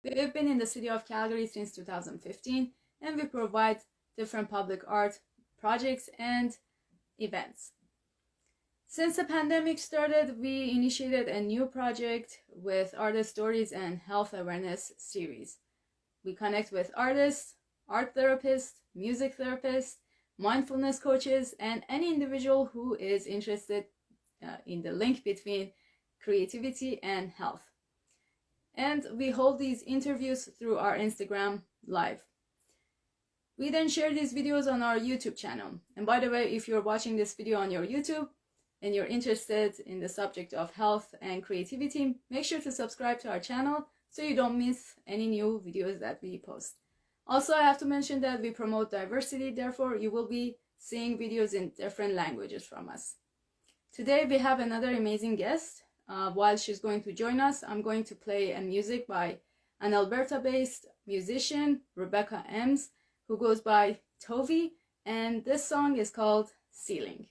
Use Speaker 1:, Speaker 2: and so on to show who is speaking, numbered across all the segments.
Speaker 1: We've been in the city of Calgary since 2015, and we provide different public art projects and events. Since the pandemic started, we initiated a new project with artist stories and health awareness series. We connect with artists, art therapists, music therapists, mindfulness coaches, and any individual who is interested in the link between creativity and health. And we hold these interviews through our Instagram Live. We then share these videos on our YouTube channel. And by the way, if you're watching this video on your YouTube and you're interested in the subject of health and creativity, make sure to subscribe to our channel so you don't miss any new videos that we post. Also, I have to mention that we promote diversity, therefore you will be seeing videos in different languages from us. Today we have another amazing guest. While she's going to join us, I'm going to play a music by an Alberta-based musician, Rebecca Ems, who goes by Tovi, and this song is called Ceiling.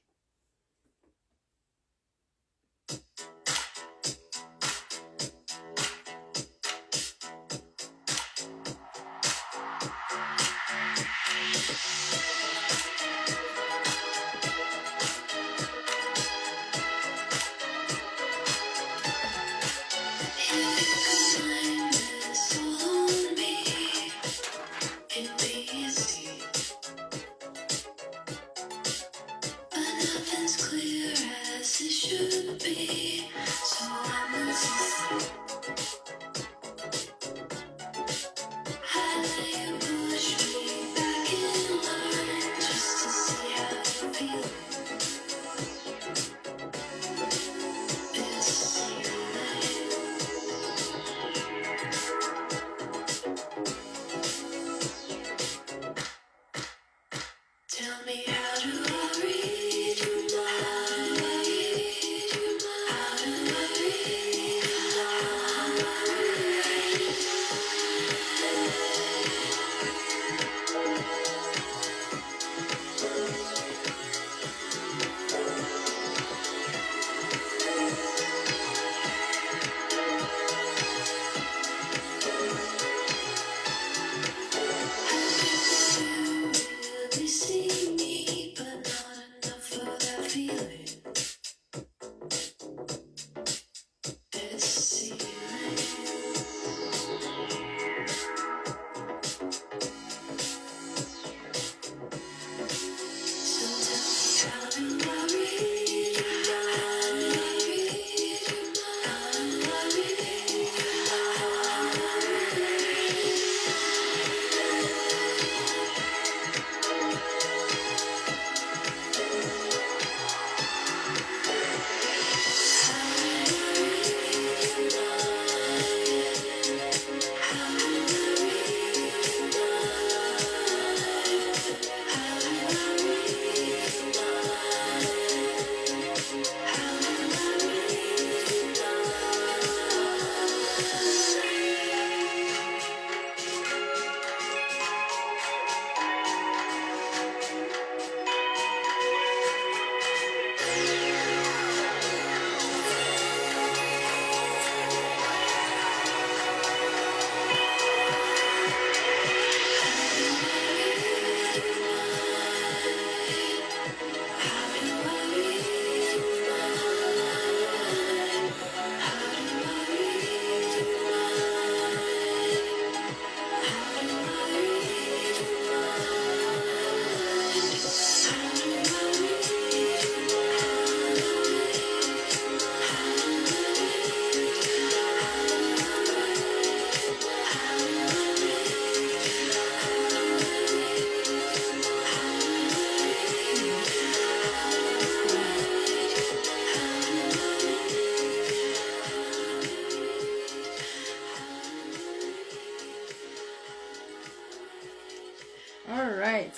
Speaker 1: All right,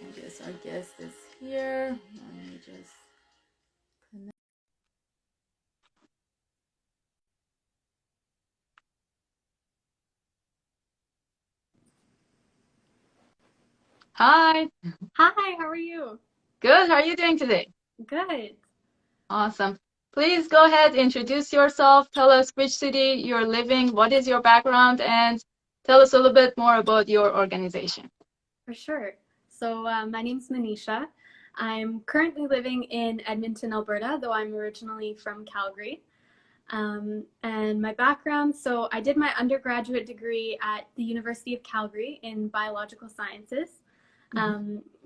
Speaker 1: I guess our guest is here. Let me just connect. Hi.
Speaker 2: Hi, how are you?
Speaker 1: Good. How are you doing today?
Speaker 2: Good.
Speaker 1: Awesome. please go ahead, introduce yourself, tell us which city you're living, what is your background, and tell us a little bit more about your organization.
Speaker 2: For sure. So my name's Manisha. I'm currently living in Edmonton, Alberta, though I'm originally from Calgary. And my background, so I did my undergraduate degree at the University of Calgary in biological sciences.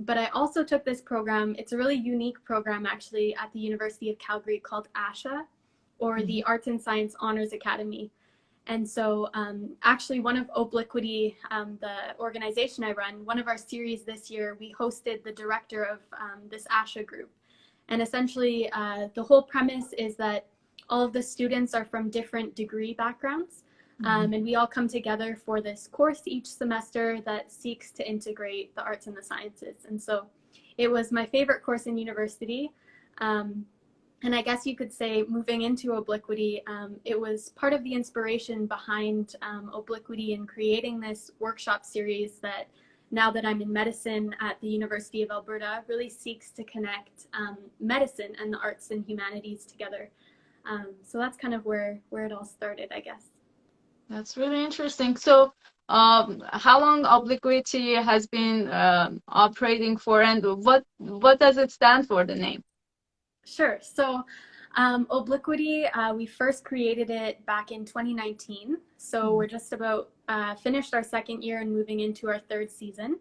Speaker 2: But I also took this program. It's a really unique program, actually, at the University of Calgary called ASHA, or the Arts and Science Honors Academy. And so actually one of Obliquity, the organization I run, one of our series this year, we hosted the director of this ASHA group. And essentially the whole premise is that all of the students are from different degree backgrounds. And we all come together for this course each semester that seeks to integrate the arts and the sciences. And so it was my favorite course in university. And I guess you could say moving into Obliquity, it was part of the inspiration behind Obliquity and creating this workshop series that now that I'm in medicine at the University of Alberta really seeks to connect medicine and the arts and humanities together. So that's kind of where it all started, I guess.
Speaker 1: That's really interesting. So, how long Obliquity has been operating for, and what does it stand for, the name?
Speaker 2: Sure. So, Obliquity, we first created it back in 2019. So we're just about finished our second year and moving into our third season.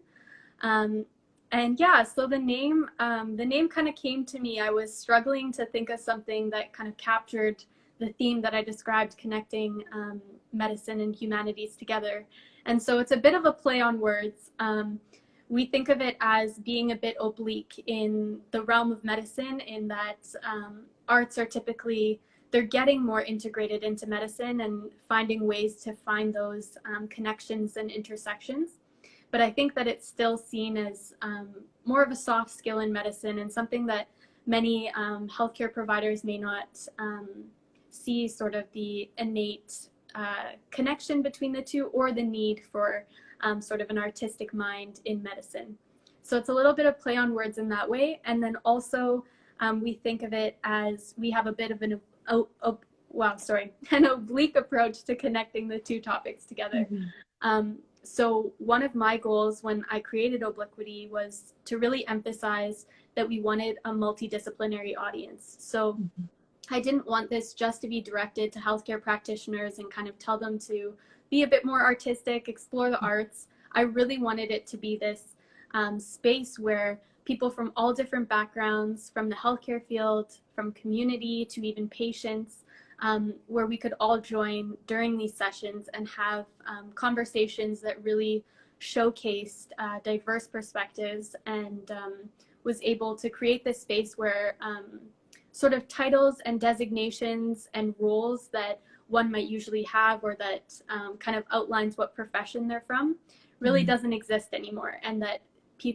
Speaker 2: And yeah, so the name kind of came to me. I was struggling to think of something that kind of captured the theme that I described, connecting medicine and humanities together. And so it's a bit of a play on words. We think of it as being a bit oblique in the realm of medicine, in that arts are typically, they're getting more integrated into medicine and finding ways to find those connections and intersections. But I think that it's still seen as more of a soft skill in medicine, and something that many healthcare providers may not see sort of the innate connection between the two, or the need for sort of an artistic mind in medicine. So it's a little bit of play on words in that way. And then also we think of it as we have a bit of an an oblique approach to connecting the two topics together. So one of my goals when I created Obliquity was to really emphasize that we wanted a multidisciplinary audience. So I didn't want this just to be directed to healthcare practitioners and kind of tell them to be a bit more artistic, explore the arts. I really wanted it to be this space where people from all different backgrounds, from the healthcare field, from community to even patients, where we could all join during these sessions and have conversations that really showcased diverse perspectives, and was able to create this space where sort of titles and designations and roles that one might usually have, or that kind of outlines what profession they're from, really doesn't exist anymore. And that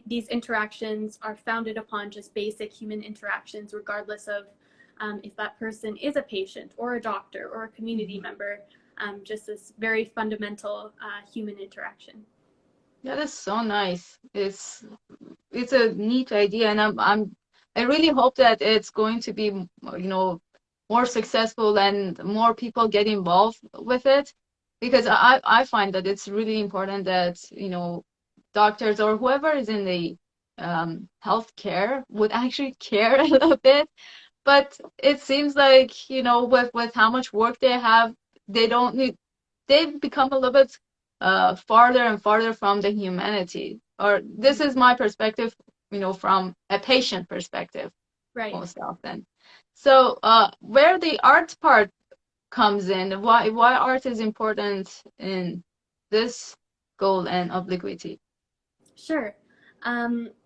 Speaker 2: these interactions are founded upon just basic human interactions, regardless of if that person is a patient or a doctor or a community member, just this very fundamental human interaction.
Speaker 1: That is so nice. It's a neat idea, and I really hope that it's going to be, more successful and more people get involved with it, because I find that it's really important that, doctors or whoever is in the healthcare would actually care a little bit. But it seems like, with how much work they have, they don't need, they've become a little bit farther and farther from the humanity. Or this is my perspective, from a patient perspective,
Speaker 2: Right.
Speaker 1: most often. So where the art part comes in, why art is important in this goal and Obliquity.
Speaker 2: Sure.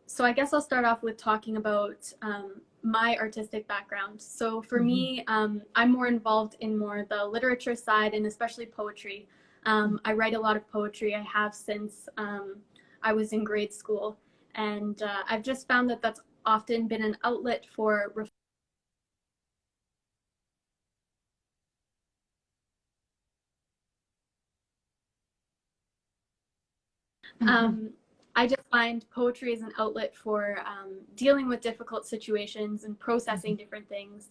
Speaker 2: So I guess I'll start off with talking about my artistic background. So for me, I'm more involved in more the literature side, and especially poetry. I write a lot of poetry. I have since I was in grade school, and I've just found that that's often been an outlet for I just find poetry is an outlet for dealing with difficult situations and processing different things.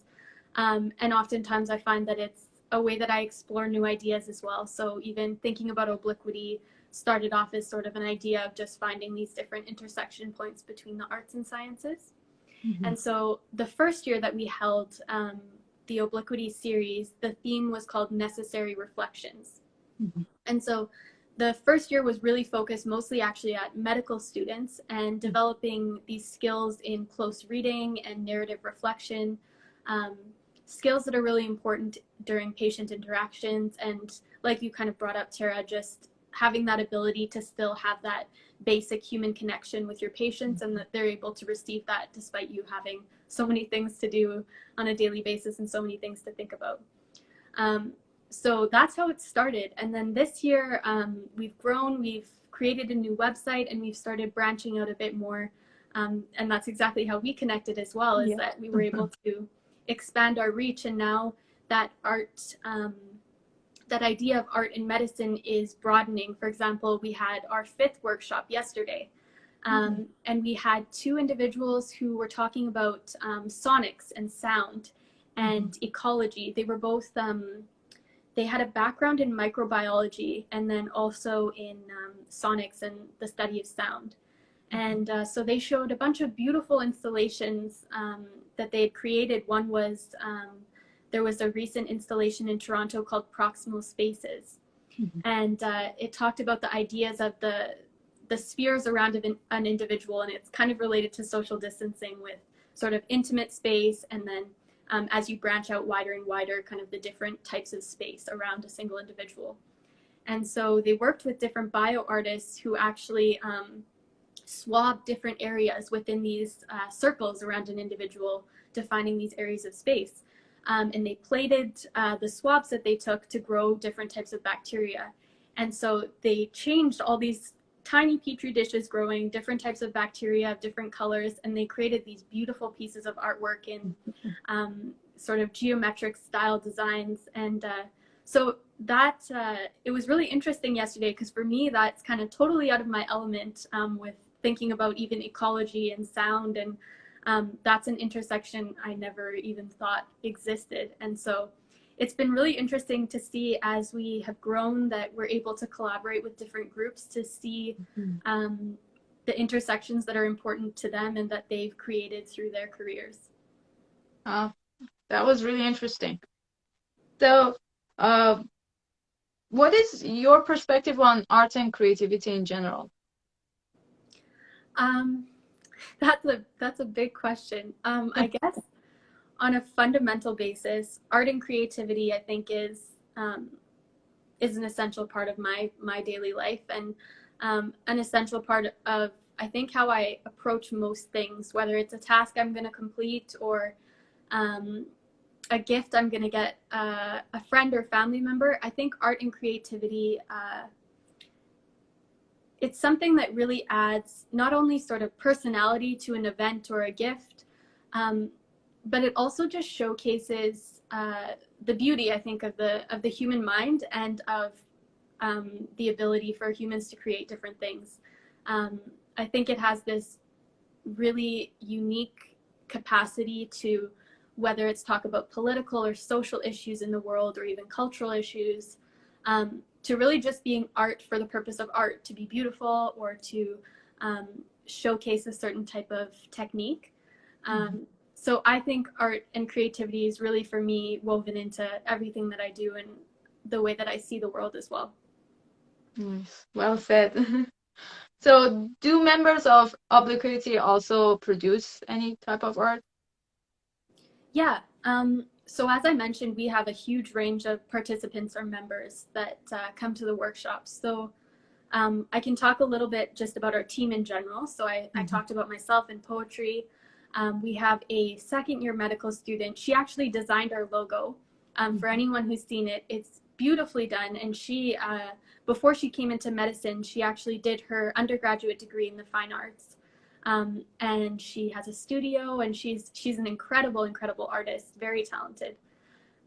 Speaker 2: And oftentimes I find that it's a way that I explore new ideas as well. So even thinking about Obliquity started off as sort of an idea of just finding these different intersection points between the arts and sciences.
Speaker 1: Mm-hmm.
Speaker 2: And so the first year that we held the Obliquity series, the theme was called Necessary Reflections.
Speaker 1: Mm-hmm.
Speaker 2: And so the first year was really focused mostly actually at medical students and developing these skills in close reading and narrative reflection, um, skills that are really important during patient interactions. And like you kind of brought up, Tara, just having that ability to still have that basic human connection with your patients and that they're able to receive that despite you having so many things to do on a daily basis and so many things to think about. So that's how it started. And then this year, we've grown, we've created a new website, and we've started branching out a bit more. And that's exactly how we connected as well, is that we were able to expand our reach. And now that art, that idea of art in medicine is broadening. For example, we had our 5th workshop yesterday. And we had 2 individuals who were talking about sonics and sound and ecology. They were both they had a background in microbiology and then also in sonics and the study of sound. And so they showed a bunch of beautiful installations that they had created. One was, there was a recent installation in Toronto called Proximal Spaces. And it talked about the ideas of the spheres around an individual, and it's kind of related to social distancing with sort of intimate space, and then as you branch out wider and wider, kind of the different types of space around a single individual. And so they worked with different bio artists who actually swabbed different areas within these circles around an individual, defining these areas of space. And they plated the swabs that they took to grow different types of bacteria. And so they changed all these tiny petri dishes growing different types of bacteria of different colors, and they created these beautiful pieces of artwork in sort of geometric style designs. And so that it was really interesting yesterday, because for me that's kind of totally out of my element with thinking about even ecology and sound, and that's an intersection I never even thought existed. And so it's been really interesting to see as we have grown that we're able to collaborate with different groups to see the intersections that are important to them and that they've created through their careers.
Speaker 3: That was really interesting. So, what is your perspective on art and creativity in general?
Speaker 2: That's a big question. I guess on a fundamental basis, art and creativity, I think, is an essential part of my daily life, and an essential part of, I think, how I approach most things, whether it's a task I'm going to complete or a gift I'm going to get a friend or family member. I think art and creativity, it's something that really adds not only sort of personality to an event or a gift, but it also just showcases the beauty, I think, of the human mind and of the ability for humans to create different things. I think it has this really unique capacity to, whether it's talk about political or social issues in the world or even cultural issues, to really just being art for the purpose of art, to be beautiful or to showcase a certain type of technique. So I think art and creativity is really, for me, woven into everything that I do and the way that I see the world as well.
Speaker 3: Well said. So, do members of Obliquity also produce any type of art?
Speaker 2: Yeah. So as I mentioned, we have a huge range of participants or members that come to the workshops. So I can talk a little bit just about our team in general. So I talked about myself in poetry. We have a 2nd-year medical student. She actually designed our logo. For anyone who's seen it, it's beautifully done. And she, before she came into medicine, she actually did her undergraduate degree in the fine arts. And she has a studio, and she's an incredible artist, very talented.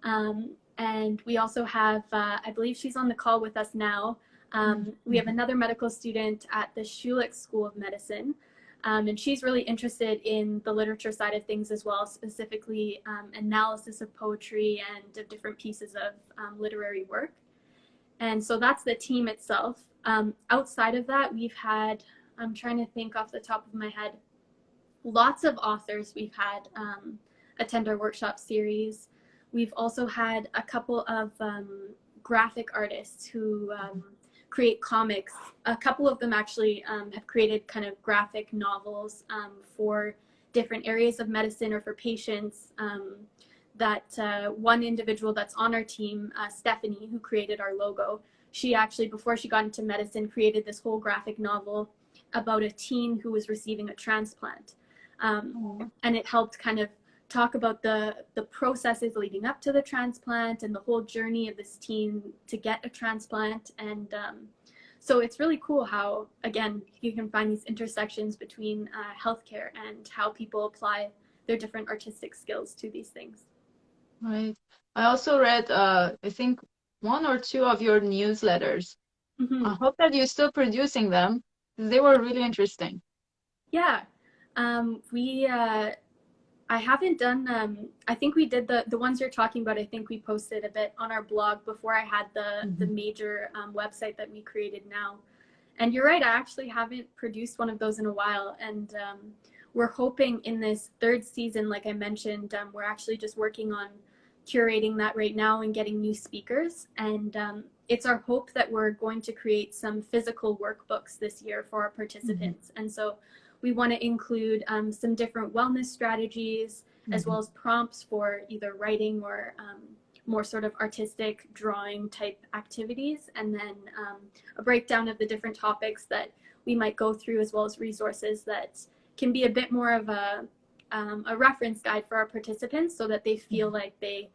Speaker 2: And we also have, I believe she's on the call with us now. We have another medical student at the Schulich School of Medicine. And she's really interested in the literature side of things as well, specifically analysis of poetry and of different pieces of literary work. And so that's the team itself. Outside of that, we've had, I'm trying to think off the top of my head, lots of authors we've had attend our workshop series. We've also had a couple of graphic artists who create comics. A couple of them actually have created kind of graphic novels for different areas of medicine or for patients. That one individual that's on our team, Stephanie, who created our logo, she actually, before she got into medicine, created this whole graphic novel about a teen who was receiving a transplant. And it helped kind of talk about the processes leading up to the transplant and the whole journey of this teen to get a transplant. And so it's really cool how, again, you can find these intersections between healthcare and how people apply their different artistic skills to these things.
Speaker 3: Right. I also read, I think, one or two of your newsletters.
Speaker 2: Mm-hmm.
Speaker 3: I hope that you're still producing them. They were really interesting.
Speaker 2: Yeah. I haven't done, I think we did the ones you're talking about, I think we posted a bit on our blog before I had the major website that we created now. And you're right, I actually haven't produced one of those in a while. And we're hoping in this third season, like I mentioned, we're actually just working on curating that right now and getting new speakers. And it's our hope that we're going to create some physical workbooks this year for our participants. And so we want to include some different wellness strategies, as well as prompts for either writing or more sort of artistic drawing type activities, and then a breakdown of the different topics that we might go through, as well as resources that can be a bit more of a reference guide for our participants, so that they feel like they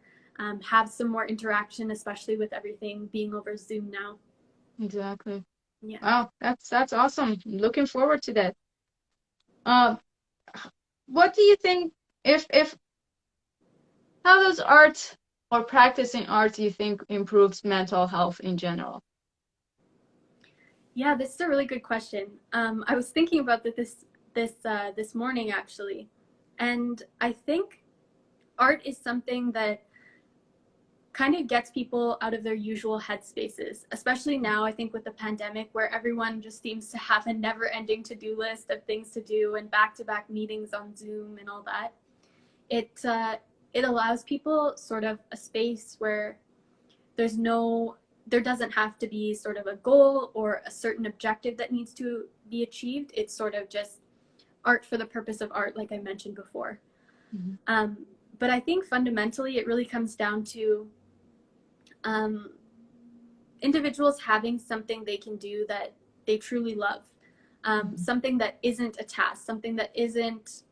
Speaker 2: have some more interaction, especially with everything being over Zoom now.
Speaker 3: Exactly.
Speaker 2: Yeah.
Speaker 3: Wow, that's awesome. I'm looking forward to that. What do you think, if how does art or practicing art, do you think, improves mental health in general?
Speaker 2: Yeah, this is a really good question. I was thinking about this morning actually, and I think art is something that kind of gets people out of their usual headspaces, especially now, I think, with the pandemic, where everyone just seems to have a never-ending to-do list of things to do and back-to-back meetings on Zoom and all that. It allows people sort of a space where there doesn't have to be sort of a goal or a certain objective that needs to be achieved. It's sort of just art for the purpose of art, like I mentioned before. But I think fundamentally it really comes down to individuals having something they can do that they truly love, something that isn't a task, something that isn't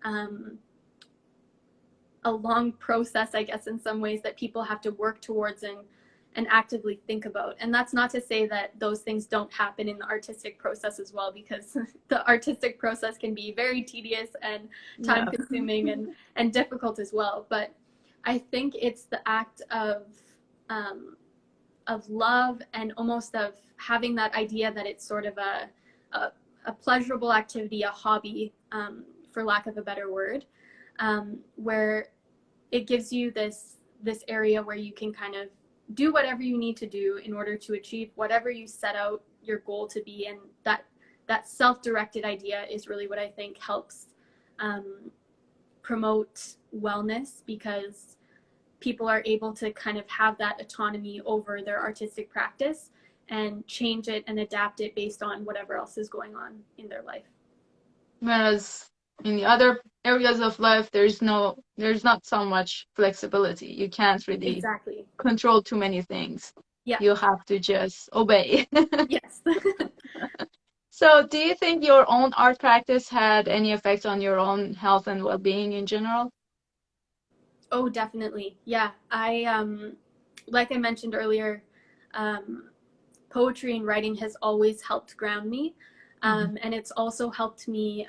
Speaker 2: a long process, I guess, in some ways, that people have to work towards and actively think about. And that's not to say that those things don't happen in the artistic process as well, because the artistic process can be very tedious and time consuming and difficult as well. But I think it's the act of love and almost of having that idea that it's sort of a pleasurable activity, a hobby, for lack of a better word, where it gives you this area where you can kind of do whatever you need to do in order to achieve whatever you set out your goal to be. And that self-directed idea is really what I think helps promote wellness, because people are able to kind of have that autonomy over their artistic practice and change it and adapt it based on whatever else is going on in their life.
Speaker 3: Whereas in the other areas of life, there's not so much flexibility. You can't really
Speaker 2: Exactly
Speaker 3: control too many things.
Speaker 2: Yeah.
Speaker 3: You have to just obey.
Speaker 2: Yes.
Speaker 3: So do you think your own art practice had any effect on your own health and well-being in general?
Speaker 2: Oh, definitely. Yeah. Like I mentioned earlier, poetry and writing has always helped ground me. And it's also helped me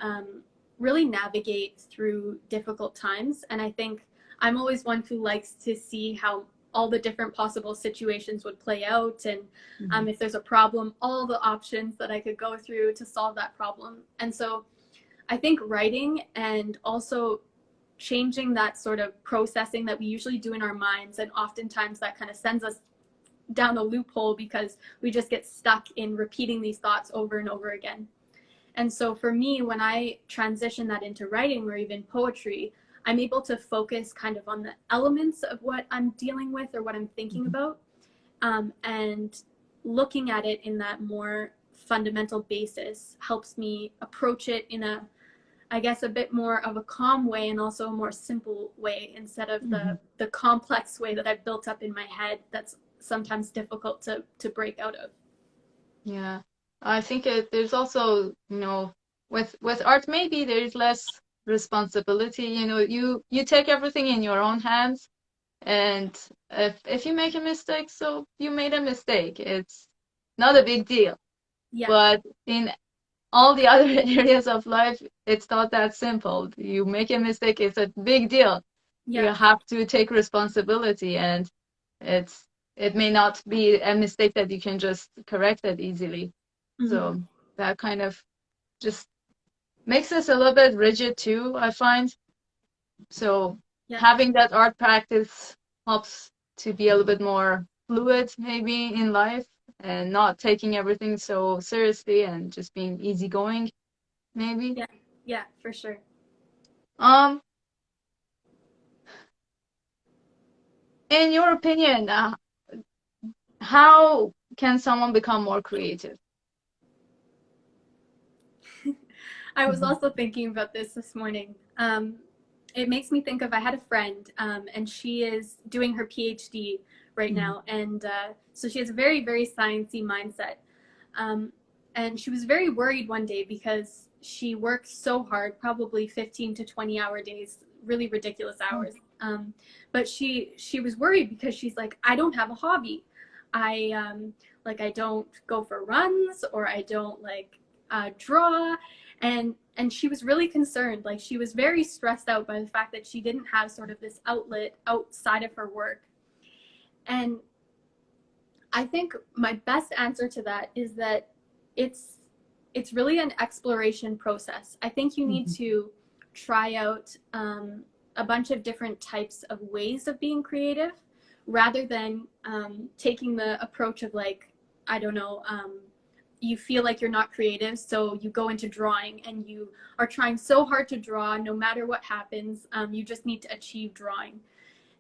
Speaker 2: really navigate through difficult times. And I think I'm always one who likes to see how all the different possible situations would play out. And if there's a problem, all the options that I could go through to solve that problem. And so I think writing and also changing that sort of processing that we usually do in our minds, and oftentimes that kind of sends us down a loophole because we just get stuck in repeating these thoughts over and over again. And so for me, when I transition that into writing or even poetry, I'm able to focus kind of on the elements of what I'm dealing with or what I'm thinking about, and looking at it in that more fundamental basis helps me approach it in a, I guess, a bit more of a calm way and also a more simple way instead of the complex way that I've built up in my head that's sometimes difficult to break out of.
Speaker 3: Yeah, I think there's also, with art, maybe there's less responsibility. You take everything in your own hands, and if you make a mistake, so you made a mistake. It's not a big deal.
Speaker 2: Yeah.
Speaker 3: But in all the other areas of life, it's not that simple. You make a mistake, it's a big deal. You
Speaker 2: Yeah.
Speaker 3: have to take responsibility, and it may not be a mistake that you can just correct it easily. So that kind of just makes us a little bit rigid too, I find. So having that art practice helps to be a little bit more fluid maybe in life, and not taking everything so seriously and just being easygoing, maybe.
Speaker 2: Yeah, for sure.
Speaker 3: In your opinion, how can someone become more creative?
Speaker 2: I was also thinking about this morning. It makes me think of, I had a friend, and she is doing her PhD right now, and so she has a very, very sciencey mindset. And she was very worried one day because she works so hard, probably 15 to 20-hour days, really ridiculous hours. But she was worried because she's like, I don't have a hobby. I I don't go for runs, or I don't draw. And she was really concerned. Like, she was very stressed out by the fact that she didn't have sort of this outlet outside of her work. And I think my best answer to that is that it's really an exploration process. I think you need to try out a bunch of different types of ways of being creative, rather than taking the approach of, like, I don't know, you feel like you're not creative, so you go into drawing and you are trying so hard to draw no matter what happens. You just need to achieve drawing.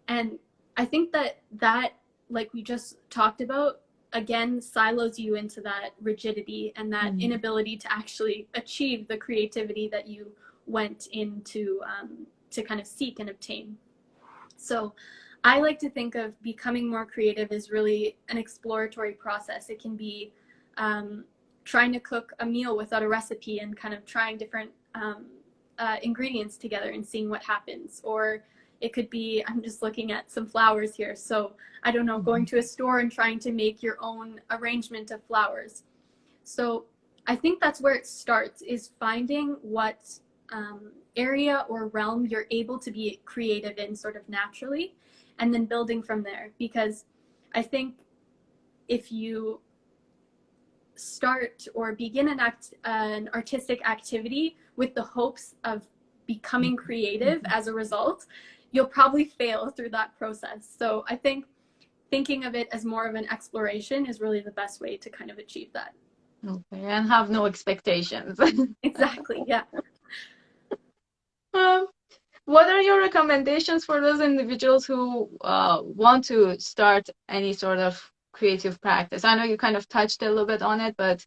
Speaker 2: And I think that like we just talked about, again, silos you into that rigidity and that inability to actually achieve the creativity that you went into to kind of seek and obtain. So I like to think of becoming more creative as really an exploratory process. It can be trying to cook a meal without a recipe and kind of trying different ingredients together and seeing what happens. Or it could be, I'm just looking at some flowers here, so I don't know, going to a store and trying to make your own arrangement of flowers. So I think that's where it starts, is finding what area or realm you're able to be creative in sort of naturally, and then building from there. Because I think if you start or begin an artistic activity with the hopes of becoming creative as a result, you'll probably fail through that process. So I think thinking of it as more of an exploration is really the best way to kind of achieve that.
Speaker 3: Okay, and have no expectations.
Speaker 2: Exactly, yeah.
Speaker 3: What are your recommendations for those individuals who want to start any sort of creative practice? I know you kind of touched a little bit on it, but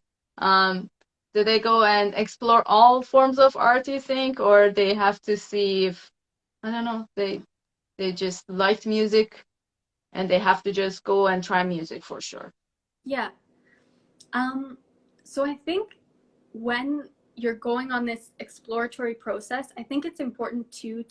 Speaker 3: do they go and explore all forms of art, you think, or they have to see if, I don't know, they just liked music and they have to just go and try music for sure?
Speaker 2: Yeah. So I think when you're going on this exploratory process, I think it's important to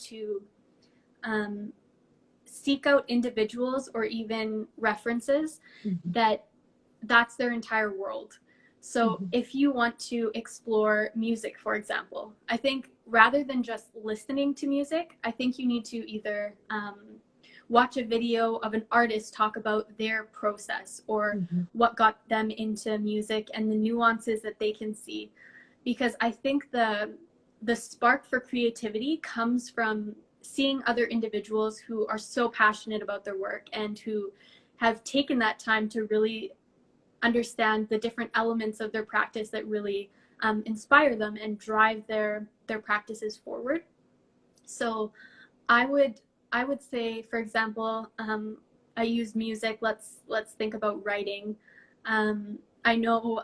Speaker 2: seek out individuals or even references that's their entire world. So if you want to explore music, for example, I think rather than just listening to music, I think you need to either watch a video of an artist talk about their process or what got them into music and the nuances that they can see. Because I think the the spark for creativity comes from seeing other individuals who are so passionate about their work and who have taken that time to really understand the different elements of their practice that really inspire them and drive their practices forward. So I would say, for example, I use music. Let's think about writing. I know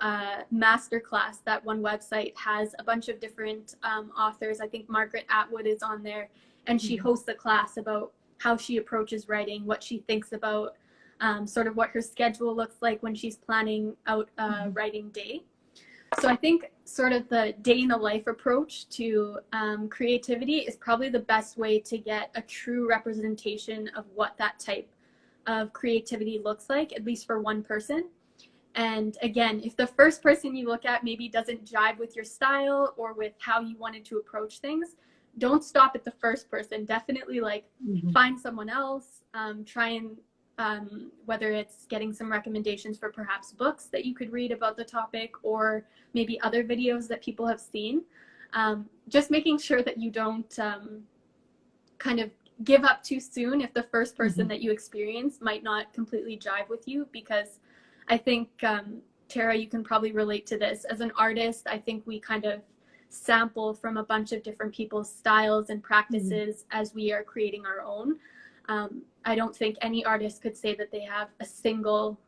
Speaker 2: Masterclass, that one website, has a bunch of different authors. I think Margaret Atwood is on there, and she hosts a class about how she approaches writing, what she thinks about, sort of what her schedule looks like when she's planning out a writing day. So I think sort of the day in the life approach to creativity is probably the best way to get a true representation of what that type of creativity looks like, at least for one person. And again, if the first person you look at maybe doesn't jive with your style or with how you wanted to approach things, don't stop at the first person. Definitely like find someone else, try and whether it's getting some recommendations for perhaps books that you could read about the topic, or maybe other videos that people have seen. Just making sure that you don't kind of give up too soon if the first person that you experience might not completely jive with you, because I think, Tara, you can probably relate to this. As an artist, I think we kind of sample from a bunch of different people's styles and practices as we are creating our own. I don't think any artist could say that they have a single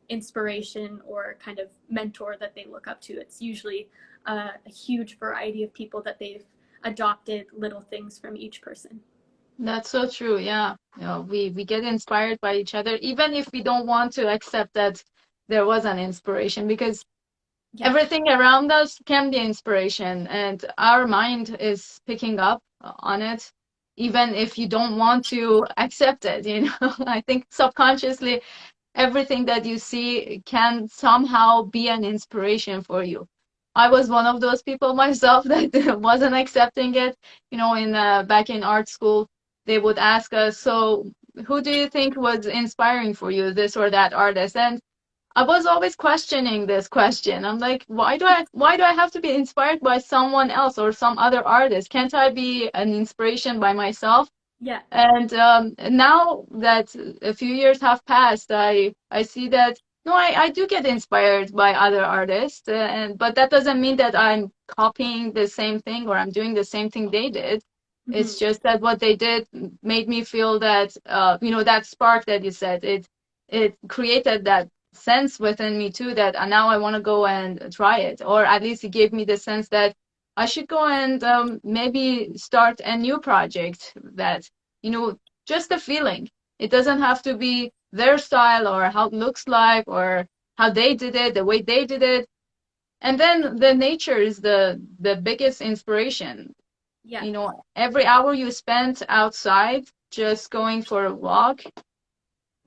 Speaker 2: inspiration or kind of mentor that they look up to. It's usually a huge variety of people that they've adopted little things from each person.
Speaker 3: That's so true. Yeah. You know, we get inspired by each other, even if we don't want to accept that there was an inspiration, because everything around us can be inspiration, and our mind is picking up on it, even if you don't want to accept it, you know. I think subconsciously everything that you see can somehow be an inspiration for you. I was one of those people myself that wasn't accepting it. You know, in back in art school, they would ask us, so who do you think was inspiring for you, this or that artist? And I was always questioning this question. I'm like, why do I have to be inspired by someone else or some other artist? Can't I be an inspiration by myself?
Speaker 2: Yeah.
Speaker 3: And now that a few years have passed, I see that no, I do get inspired by other artists, but that doesn't mean that I'm copying the same thing or I'm doing the same thing they did. It's just that what they did made me feel that you know, that spark that you said, it created that sense within me too, that now I want to go and try it, or at least it gave me the sense that I should go and maybe start a new project that, you know, just a feeling. It doesn't have to be their style or how it looks like or how they did it, the way they did it. And then the nature is the biggest inspiration.
Speaker 2: Yeah.
Speaker 3: You know, every hour you spend outside just going for a walk,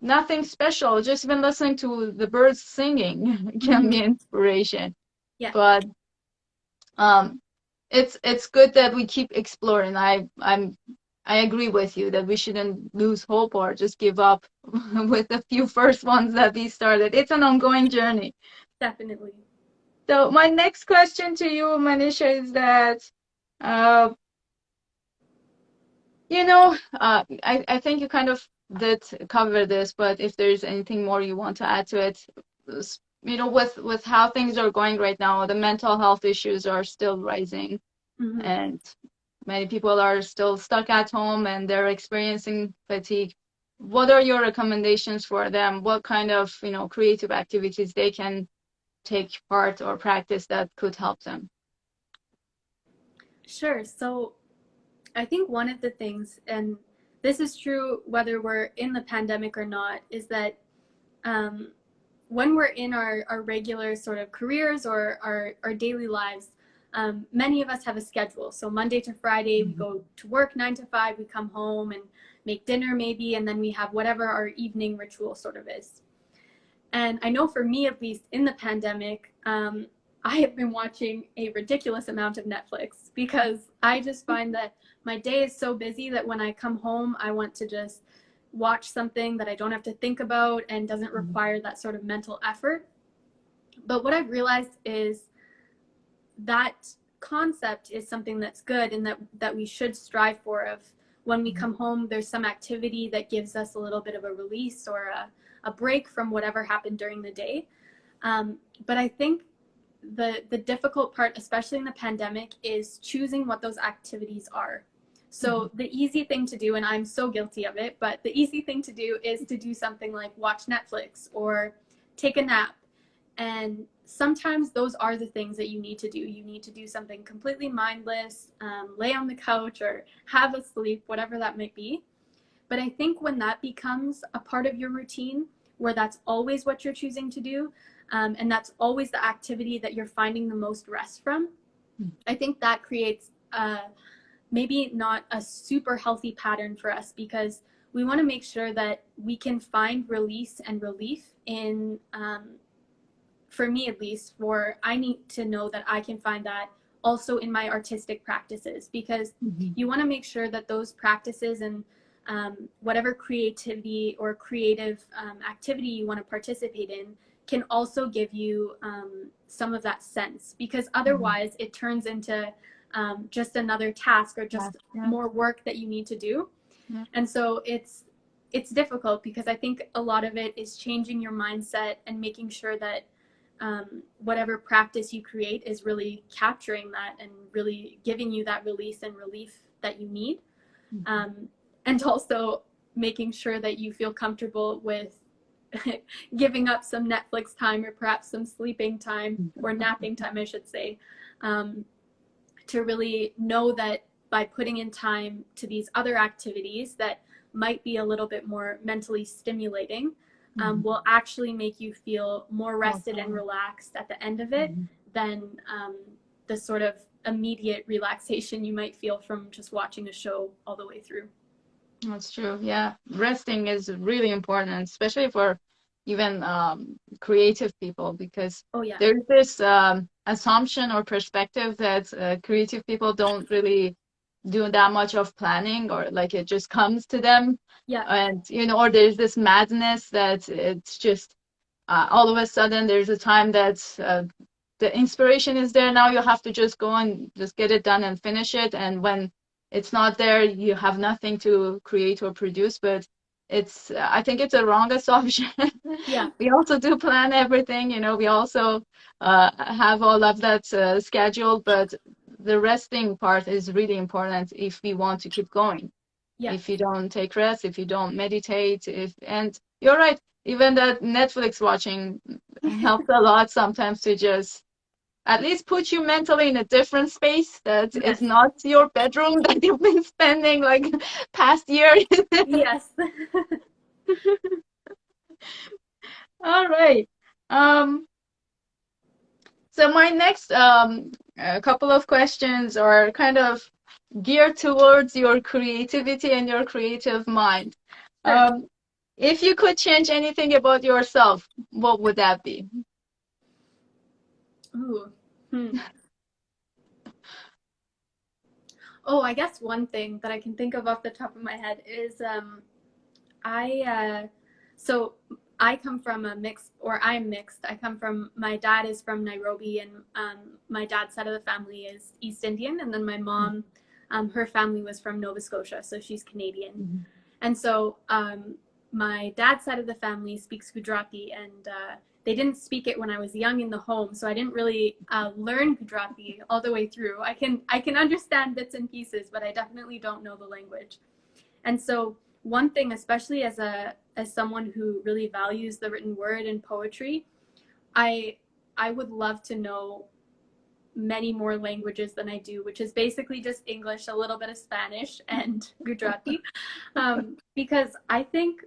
Speaker 3: nothing special, just even listening to the birds singing can be inspiration.
Speaker 2: Yeah.
Speaker 3: But it's good that we keep exploring. I agree with you that we shouldn't lose hope or just give up with the few first ones that we started. It's an ongoing journey.
Speaker 2: Definitely.
Speaker 3: So my next question to you, Manisha, is that you know, I think you kind of did cover this, but if there's anything more you want to add to it, you know, with how things are going right now, the mental health issues are still rising, and many people are still stuck at home and they're experiencing fatigue. What are your recommendations for them? What kind of, you know, creative activities they can take part or practice that could help them?
Speaker 2: Sure. So I think one of the things, and this is true whether we're in the pandemic or not, is that when we're in our regular sort of careers or our daily lives, many of us have a schedule. So Monday to Friday, we go to work 9 to 5, we come home and make dinner maybe, and then we have whatever our evening ritual sort of is. And I know for me, at least in the pandemic, I have been watching a ridiculous amount of Netflix, because I just find that my day is so busy that when I come home, I want to just watch something that I don't have to think about and doesn't require that sort of mental effort. But what I've realized is that concept is something that's good and that we should strive for. Of when we come home, there's some activity that gives us a little bit of a release or a break from whatever happened during the day. But I think the difficult part, especially in the pandemic, is choosing what those activities are. So the easy thing to do, and I'm so guilty of it, but the easy thing to do is to do something like watch Netflix or take a nap. And sometimes those are the things that you need to do. You need to do something completely mindless, lay on the couch or have a sleep, whatever that might be. But I think when that becomes a part of your routine, where that's always what you're choosing to do, and that's always the activity that you're finding the most rest from, I think that creates maybe not a super healthy pattern for us, because we want to make sure that we can find release and relief in, for me at least, I need to know that I can find that also in my artistic practices, because you want to make sure that those practices and whatever creativity or creative activity you want to participate in can also give you some of that sense, because otherwise it turns into just another task or just more work that you need to do. And so it's difficult, because I think a lot of it is changing your mindset and making sure that whatever practice you create is really capturing that and really giving you that release and relief that you need. And also making sure that you feel comfortable with giving up some Netflix time or perhaps some sleeping time or napping time, I should say, to really know that by putting in time to these other activities that might be a little bit more mentally stimulating, will actually make you feel more rested and relaxed at the end of it than the sort of immediate relaxation you might feel from just watching a show all the way through.
Speaker 3: That's true. Yeah, resting is really important, especially for even creative people, because there's this assumption or perspective that creative people don't really do that much of planning, or like it just comes to them. And or there's this madness that it's just all of a sudden there's a time that the inspiration is there. Now you have to just go and just get it done and finish it, and when it's not there, you have nothing to create or produce. But I think it's a wrong assumption. We also do plan everything, we also have all of that scheduled, but the resting part is really important if we want to keep going. If you don't take rest, if you don't meditate, and you're right, even that Netflix watching helps a lot sometimes to just at least put you mentally in a different space that is not your bedroom that you've been spending like past year. All right. So my next couple of questions are kind of geared towards your creativity and your creative mind. If you could change anything about yourself, what would that be?
Speaker 2: I guess one thing that I can think of off the top of my head is so I come from I'm mixed. I come from, my dad is from Nairobi, and my dad's side of the family is East Indian, and then my mom, her family was from Nova Scotia, so she's Canadian. And so my dad's side of the family speaks Gujarati, and they didn't speak it when I was young in the home, so I didn't really learn Gujarati all the way through. I can understand bits and pieces, but I definitely don't know the language. And so one thing, especially as someone who really values the written word and poetry, I would love to know many more languages than I do, which is basically just English, a little bit of Spanish, and Gujarati, because I think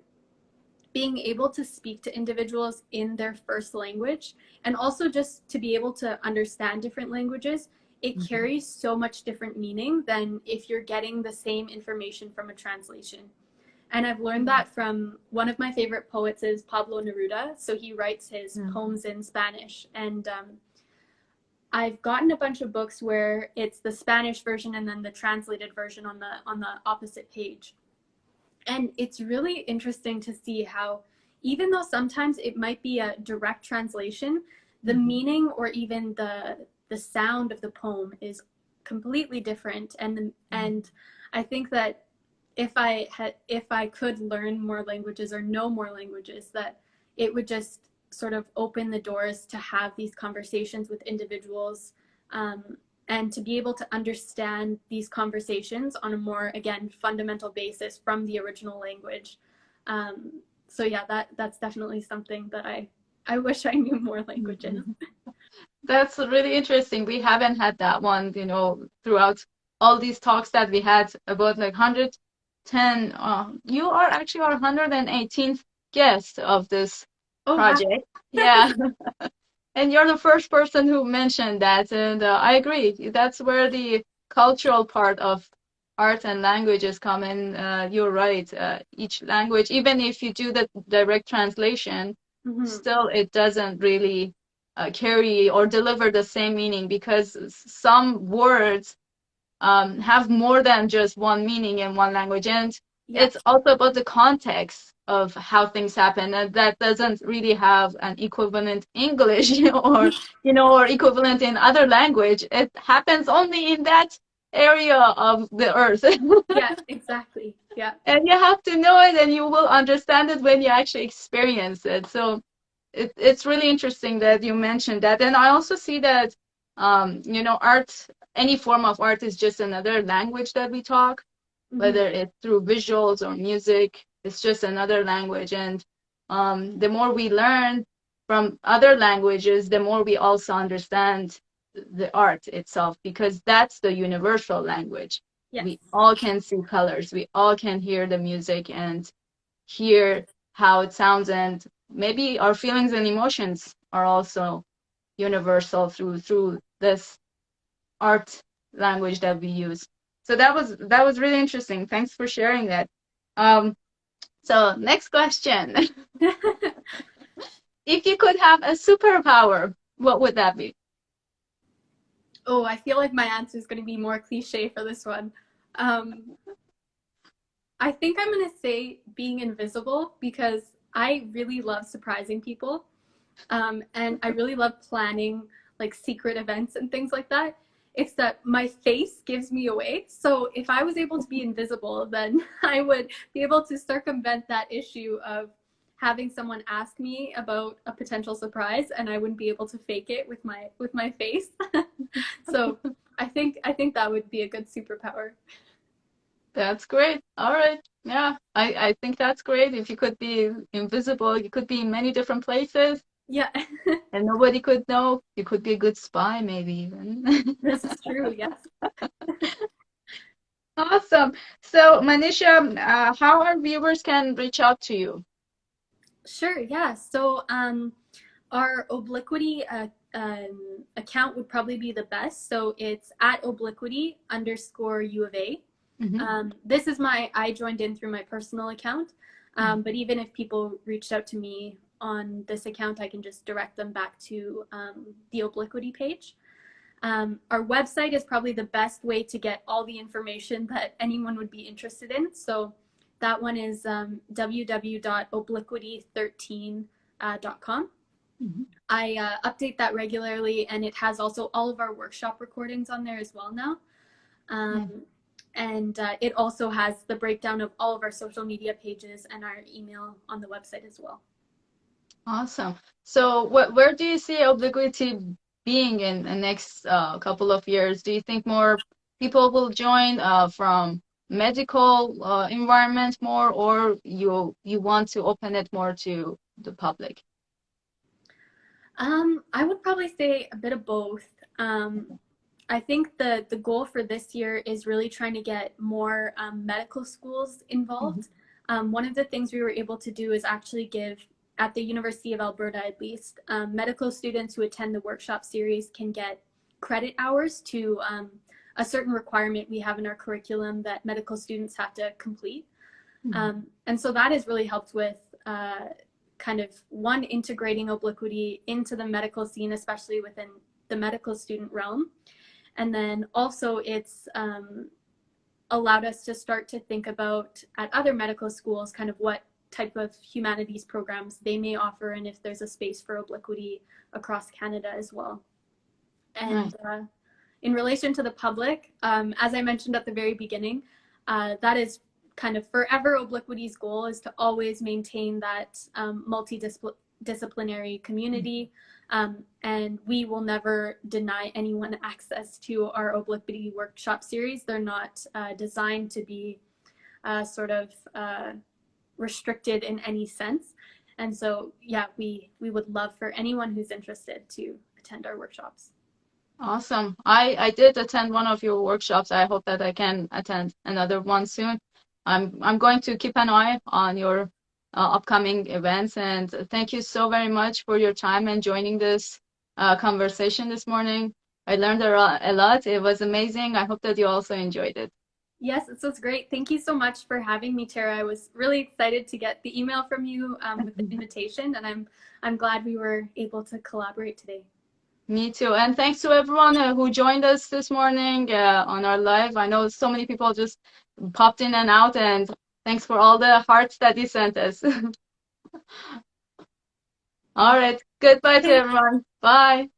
Speaker 2: being able to speak to individuals in their first language, and also just to be able to understand different languages, it carries so much different meaning than if you're getting the same information from a translation. And I've learned that from one of my favorite poets is Pablo Neruda. So he writes his poems in Spanish, and I've gotten a bunch of books where it's the Spanish version and then the translated version on the opposite page. And it's really interesting to see how, even though sometimes it might be a direct translation, the meaning or even the sound of the poem is completely different. And I think that if I could learn more languages or know more languages, that it would just sort of open the doors to have these conversations with individuals, and to be able to understand these conversations on a more, again, fundamental basis from the original language. So yeah, that's definitely something that I wish I knew more languages.
Speaker 3: That's really interesting. We haven't had that one, you know, throughout all these talks that we had about like 110. You are actually our 118th guest of this
Speaker 2: Oh, wow.
Speaker 3: project. Yeah. And you're the first person who mentioned that. And I agree. That's where the cultural part of art and languages come in. You're right. Each language, even if you do the direct translation, still it doesn't really carry or deliver the same meaning, because some words have more than just one meaning in one language. And it's also about the context of how things happen, and that doesn't really have an equivalent English or, you know, or equivalent in other language. It happens only in that area of the earth.
Speaker 2: Yeah, exactly. Yeah.
Speaker 3: And you have to know it, and you will understand it when you actually experience it. So it's really interesting that you mentioned that. And I also see that, you know, art, any form of art is just another language that we talk, whether it's through visuals or music, it's just another language. And the more we learn from other languages, the more we also understand the art itself, because that's the universal language.
Speaker 2: Yes.
Speaker 3: We all can see colors, we all can hear the music and hear how it sounds, and maybe our feelings and emotions are also universal through this art language that we use. So that was really interesting. Thanks for sharing that. So next question. If you could have a superpower, what would that be?
Speaker 2: Oh, I feel like my answer is going to be more cliche for this one. I think I'm going to say being invisible, because I really love surprising people. And I really love planning like secret events and things like that. It's that my face gives me away. So if I was able to be invisible, then I would be able to circumvent that issue of having someone ask me about a potential surprise, and I wouldn't be able to fake it with my face. So I think that would be a good superpower.
Speaker 3: That's great. All right. Yeah, I think that's great. If you could be invisible, you could be in many different places.
Speaker 2: Yeah.
Speaker 3: And nobody could know. You could be a good spy, maybe even.
Speaker 2: This is true, yes.
Speaker 3: Awesome. So, Manisha, how our viewers can reach out to you?
Speaker 2: Sure, yeah. So our Obliquity account would probably be the best. So it's at Obliquity_U of A. This is I joined in through my personal account. But even if people reached out to me on this account, I can just direct them back to the Obliquity page. Our website is probably the best way to get all the information that anyone would be interested in. So that one is www.obliquity13.com. I update that regularly, and it has also all of our workshop recordings on there as well now. And it also has the breakdown of all of our social media pages and our email on the website as well.
Speaker 3: Awesome. So where do you see Obliquity being in the next couple of years? Do you think more people will join from medical environment more, or you want to open it more to the public?
Speaker 2: I would probably say a bit of both. I think the goal for this year is really trying to get more medical schools involved. One of the things we were able to do is actually give, at the University of Alberta at least, medical students who attend the workshop series can get credit hours to a certain requirement we have in our curriculum that medical students have to complete. And so that has really helped with kind of integrating Obliquity into the medical scene, especially within the medical student realm. And then also it's allowed us to start to think about at other medical schools kind of what type of humanities programs they may offer, and if there's a space for Obliquity across Canada as well. And in relation to the public, as I mentioned at the very beginning, that is kind of forever Obliquity's goal, is to always maintain that multidisciplinary community. And we will never deny anyone access to our Obliquity workshop series. They're not designed to be sort of restricted in any sense. And so, yeah, we would love for anyone who's interested to attend our workshops.
Speaker 3: Awesome. I did attend one of your workshops. I hope that I can attend another one soon. I'm going to keep an eye on your upcoming events, and thank you so very much for your time and joining this conversation this morning. I learned a lot. It was amazing. I hope that you also enjoyed it.
Speaker 2: Yes, this was great. Thank you so much for having me, Tara. I was really excited to get the email from you with the invitation, and I'm glad we were able to collaborate today.
Speaker 3: Me too. And thanks to everyone who joined us this morning on our live. I know so many people just popped in and out, and thanks for all the hearts that you sent us. All right. Goodbye to everyone. Bye.